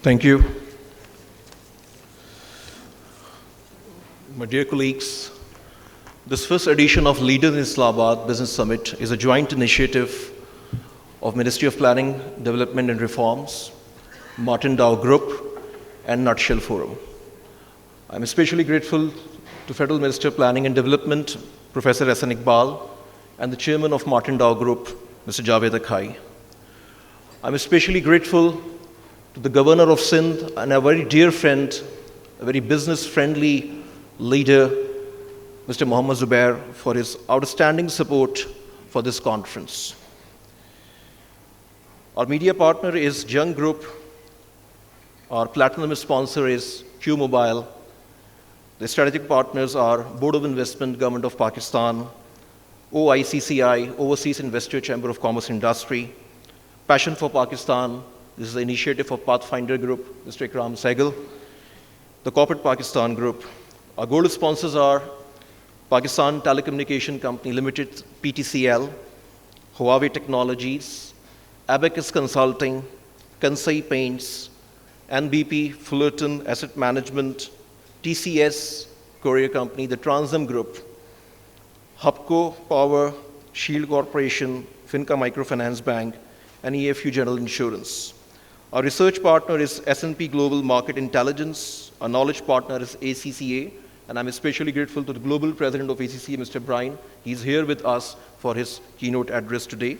Thank you. My dear colleagues, this first edition of Leaders in Islamabad Business Summit is a joint initiative of Ministry of Planning, Development and Reforms, Martin Dow Group, and Nutshell Forum. I'm especially grateful to Federal Minister of Planning and Development, Professor Hassan Iqbal, and the Chairman of Martin Dow Group, Mr. Javed Akhai. I'm especially grateful to the Governor of Sindh and a very dear friend, a very business-friendly leader, Mr. Mohammad Zubair, for his outstanding support for this conference. Our media partner is Jung Group. Our platinum sponsor is Q Mobile. The strategic partners are Board of Investment, Government of Pakistan, OICCI, Overseas Investor Chamber of Commerce Industry, Passion for Pakistan. This is the initiative of Pathfinder Group, Mr. Ikram Sehgal, the Corporate Pakistan Group. Our gold sponsors are Pakistan Telecommunication Company Limited, PTCL, Huawei Technologies, Abacus Consulting, Kansai Paints, NBP, Fullerton Asset Management, TCS, Courier Company, the Transam Group, Hubco Power, Shield Corporation, Finca Microfinance Bank, and EFU General Insurance. Our research partner is S&P Global Market Intelligence. Our knowledge partner is ACCA, and I'm especially grateful to the Global President of ACCA, Mr. Brian. He's here with us for his keynote address today.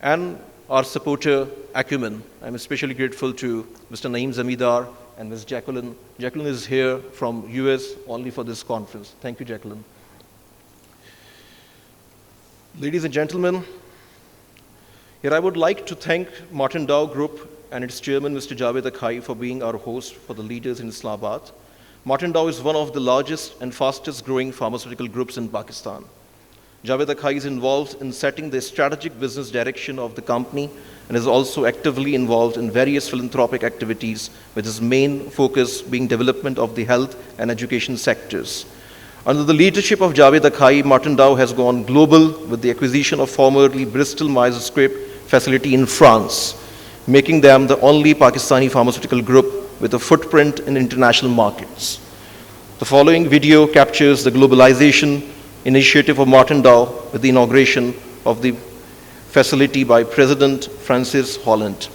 And our supporter, Acumen. I'm especially grateful to Mr. Naeem Zamidar and Ms. Jacqueline. Jacqueline is here from US only for this conference. Thank you, Jacqueline. Ladies and gentlemen, here I would like to thank Martin Dow Group and its chairman, Mr. Javed Akhai, for being our host for the Leaders in Islamabad. Martin Dow is one of the largest and fastest growing pharmaceutical groups in Pakistan. Javed Akhai is involved in setting the strategic business direction of the company and is also actively involved in various philanthropic activities, with his main focus being development of the health and education sectors. Under the leadership of Javed Akhai, Martin Dow has gone global with the acquisition of formerly Bristol Myers Squibb facility in France, making them the only Pakistani pharmaceutical group with a footprint in international markets. The following video captures the globalization initiative of Martin Dow with the inauguration of the facility by President Francis Holland.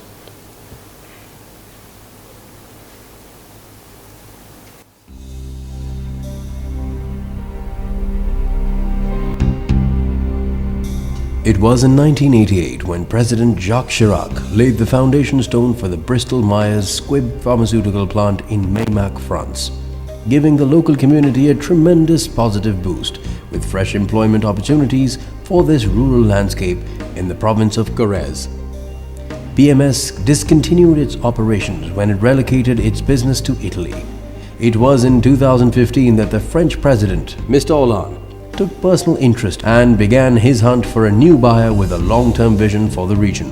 It was in 1988 when President Jacques Chirac laid the foundation stone for the Bristol Myers Squibb pharmaceutical plant in Meymac, France, giving the local community a tremendous positive boost with fresh employment opportunities for this rural landscape in the province of Corrèze. BMS discontinued its operations when it relocated its business to Italy. It was in 2015 that the French President, Mr. Hollande, took personal interest and began his hunt for a new buyer with a long-term vision for the region.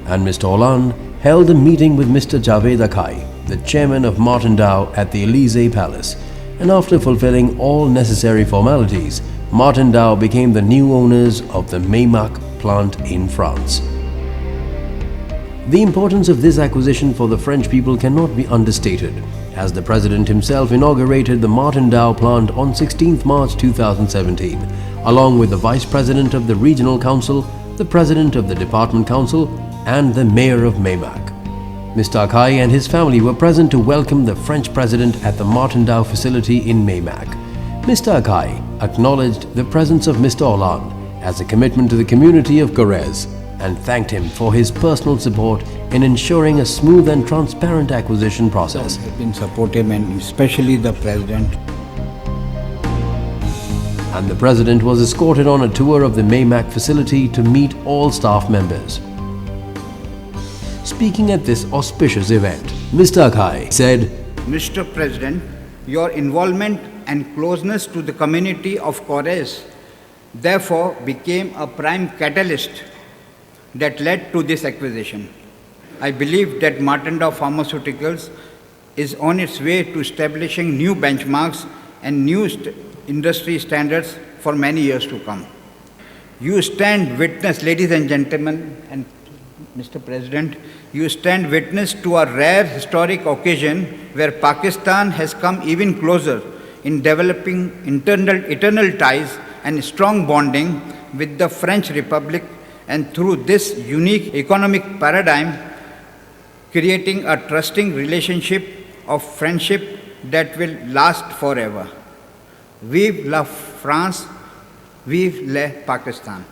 And Mr. Hollande held a meeting with Mr. Javed Akhai, the chairman of Martin Dow, at the Élysée Palace. And after fulfilling all necessary formalities, Martin Dow became the new owners of the Meymac plant in France. The importance of this acquisition for the French people cannot be understated, as the President himself inaugurated the Martin Dow plant on 16th March 2017, along with the Vice President of the Regional Council, the President of the Department Council, and the Mayor of Meymac. Mr. Akhai and his family were present to welcome the French President at the Martin Dow facility in Meymac. Mr. Akhai acknowledged the presence of Mr. Hollande as a commitment to the community of Corrèze and thanked him for his personal support in ensuring a smooth and transparent acquisition process. Has been supportive, and especially the President. And the President was escorted on a tour of the Meymac facility to meet all staff members. Speaking at this auspicious event, Mr. Akhai said, Mr. President, your involvement and closeness to the community of Corrèze therefore became a prime catalyst that led to this acquisition. I believe that Martin Dow Pharmaceuticals is on its way to establishing new benchmarks and new industry standards for many years to come. You stand witness, ladies and gentlemen, and Mr. President, you stand witness to a rare historic occasion where Pakistan has come even closer in developing eternal ties and strong bonding with the French Republic, and through this unique economic paradigm, creating a trusting relationship of friendship that will last forever. Vive la France, vive le Pakistan.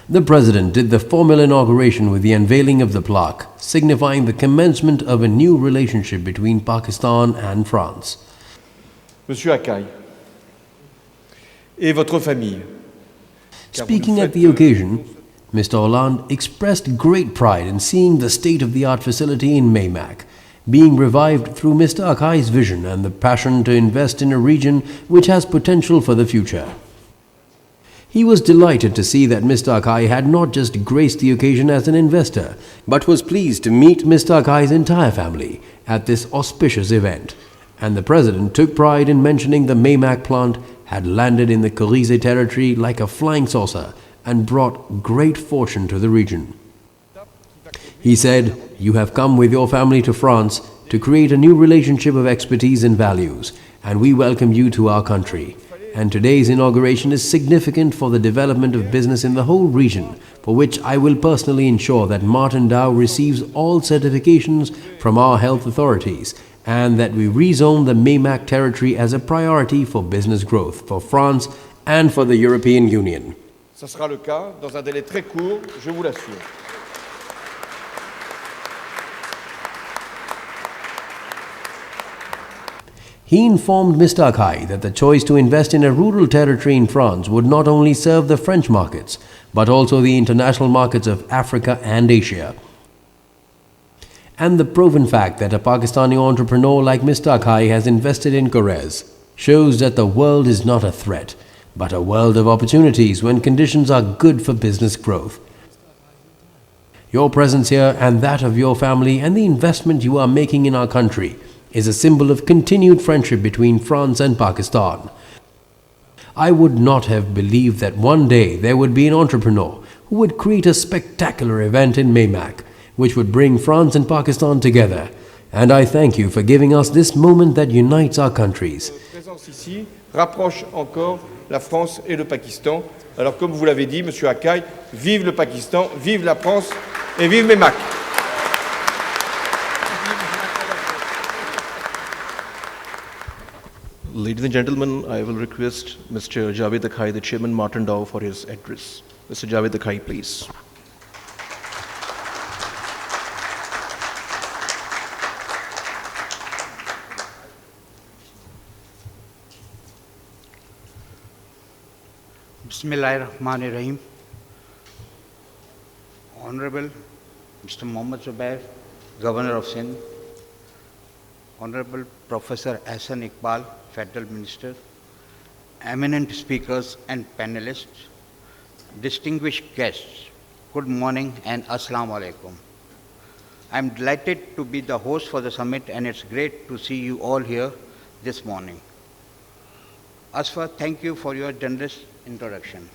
The President did the formal inauguration with the unveiling of the plaque, signifying the commencement of a new relationship between Pakistan and France. Monsieur Akhai, et votre famille. Speaking at the occasion, Mr. Hollande expressed great pride in seeing the state-of-the-art facility in Meymac being revived through Mr. Akhai's vision and the passion to invest in a region which has potential for the future. He was delighted to see that Mr. Akhai had not just graced the occasion as an investor, but was pleased to meet Mr. Akhai's entire family at this auspicious event. And the President took pride in mentioning the Meymac plant had landed in the Corisé territory like a flying saucer and brought great fortune to the region. He said, "You have come with your family to France to create a new relationship of expertise and values, and we welcome you to our country. And today's inauguration is significant for the development of business in the whole region, for which I will personally ensure that Martin Dow receives all certifications from our health authorities, and that we rezone the Meymac territory as a priority for business growth for France and for the European Union." Ça sera le cas dans un délai très court, je vous l'assure. He informed Mr. Akhai that the choice to invest in a rural territory in France would not only serve the French markets, but also the international markets of Africa and Asia. And the proven fact that a Pakistani entrepreneur like Mr. Akhai has invested in Corrèze shows that the world is not a threat, but a world of opportunities when conditions are good for business growth. Your presence here and that of your family and the investment you are making in our country is a symbol of continued friendship between France and Pakistan. I would not have believed that one day there would be an entrepreneur who would create a spectacular event in Meymac, which would bring France and Pakistan together. And I thank you for giving us this moment that unites our countries. Présence ici rapproche encore la France et le Pakistan. Alors comme vous l'avez dit, Monsieur Akhai, vive le Pakistan, vive la France et vive Meymac. Ladies and gentlemen, I will request Mr. Javed Akhai, the Chairman Martin Dow, for his address. Mr. Javed Akhai, please. Bismillahirrahmanirrahim. Honorable Mr. Mohammad Zubair, Governor of Sindh, Honorable Professor Ahsan Iqbal, Federal Minister, eminent speakers and panelists, distinguished guests, good morning and Assalamu alaikum. I am delighted to be the host for the summit, and it's great to see you all here this morning. Asfa, thank you for your generous introduction.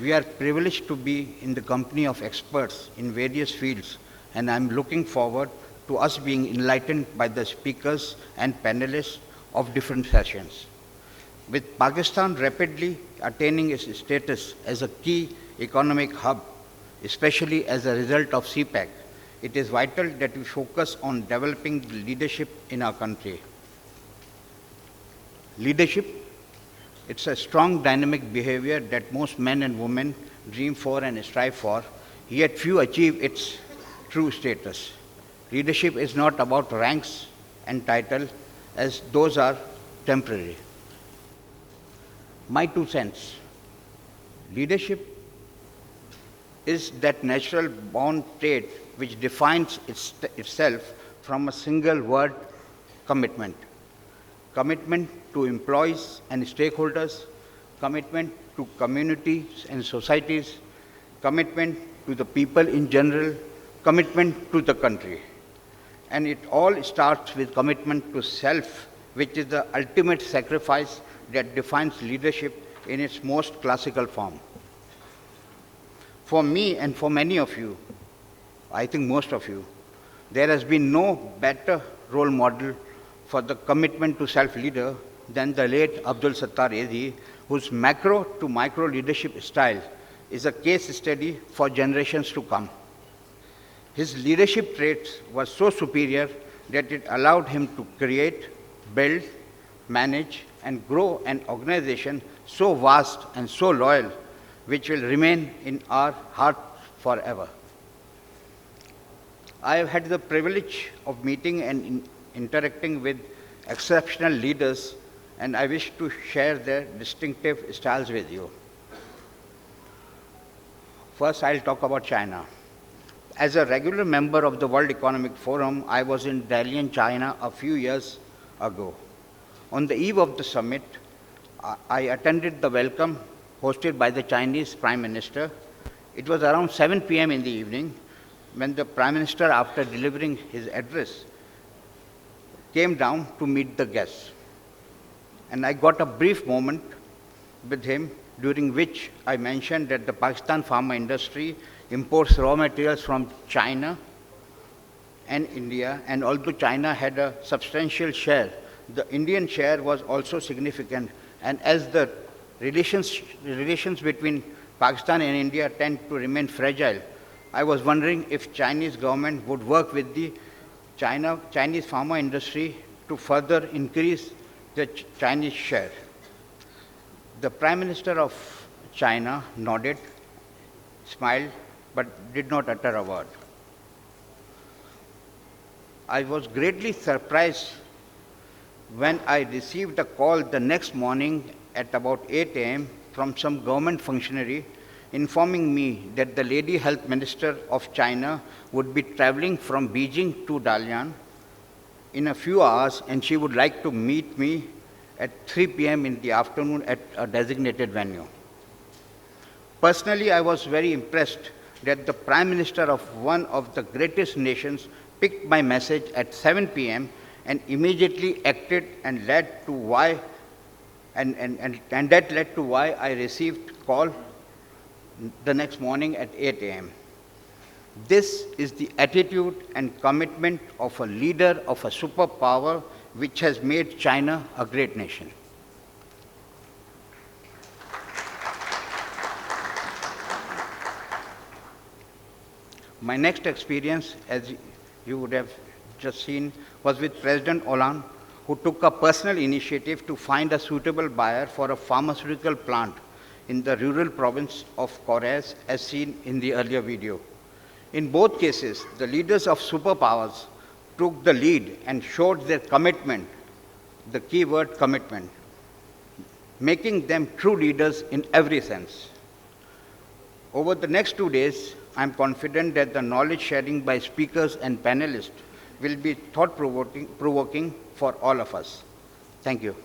We are privileged to be in the company of experts in various fields, and I am looking forward to us being enlightened by the speakers and panelists of different sessions. With Pakistan rapidly attaining its status as a key economic hub, especially as a result of CPEC, it is vital that we focus on developing the leadership in our country. Leadership, it's a strong dynamic behavior that most men and women dream for and strive for, yet few achieve its true status. Leadership is not about ranks and title, as those are temporary. My 2 cents. Leadership is that natural born trait which defines itself from a single word: commitment. Commitment to employees and stakeholders, commitment to communities and societies, commitment to the people in general, commitment to the country. And it all starts with commitment to self, which is the ultimate sacrifice that defines leadership in its most classical form. For me and for many of you, I think most of you, there has been no better role model for the commitment to self leader than the late Abdul Sattar Ezi, whose macro to micro leadership style is a case study for generations to come. His leadership traits were so superior that it allowed him to create, build, manage, and grow an organization so vast and so loyal, which will remain in our hearts forever. I have had the privilege of meeting and interacting with exceptional leaders, and I wish to share their distinctive styles with you. First, I'll talk about China. As a regular member of the World Economic Forum, I was in Dalian, China a few years ago. On the eve of the summit, I attended the welcome hosted by the Chinese Prime Minister. It was around 7 p.m. in the evening when the Prime Minister, after delivering his address, came down to meet the guests. And I got a brief moment with him, during which I mentioned that the Pakistan pharma industry imports raw materials from China and India, and although China had a substantial share, the Indian share was also significant. And as the relations between Pakistan and India tend to remain fragile, I was wondering if Chinese government would work with the Chinese pharma industry to further increase the Chinese share. The Prime Minister of China nodded, smiled, but did not utter a word. I was greatly surprised when I received a call the next morning at about 8 a.m. from some government functionary informing me that the Lady Health Minister of China would be traveling from Beijing to Dalian in a few hours, and she would like to meet me at 3 p.m. in the afternoon at a designated venue. Personally, I was very impressed that the Prime Minister of one of the greatest nations picked my message at 7 p.m. and immediately acted, and led to why that led to why I received call the next morning at 8 a.m. This is the attitude and commitment of a leader of a superpower which has made China a great nation. My next experience, as you would have just seen, was with President Hollande, who took a personal initiative to find a suitable buyer for a pharmaceutical plant in the rural province of Corrèze, as seen in the earlier video. In both cases, the leaders of superpowers took the lead and showed their commitment, the key word commitment, making them true leaders in every sense. Over the next 2 days, I am confident that the knowledge sharing by speakers and panelists will be thought-provoking for all of us. Thank you.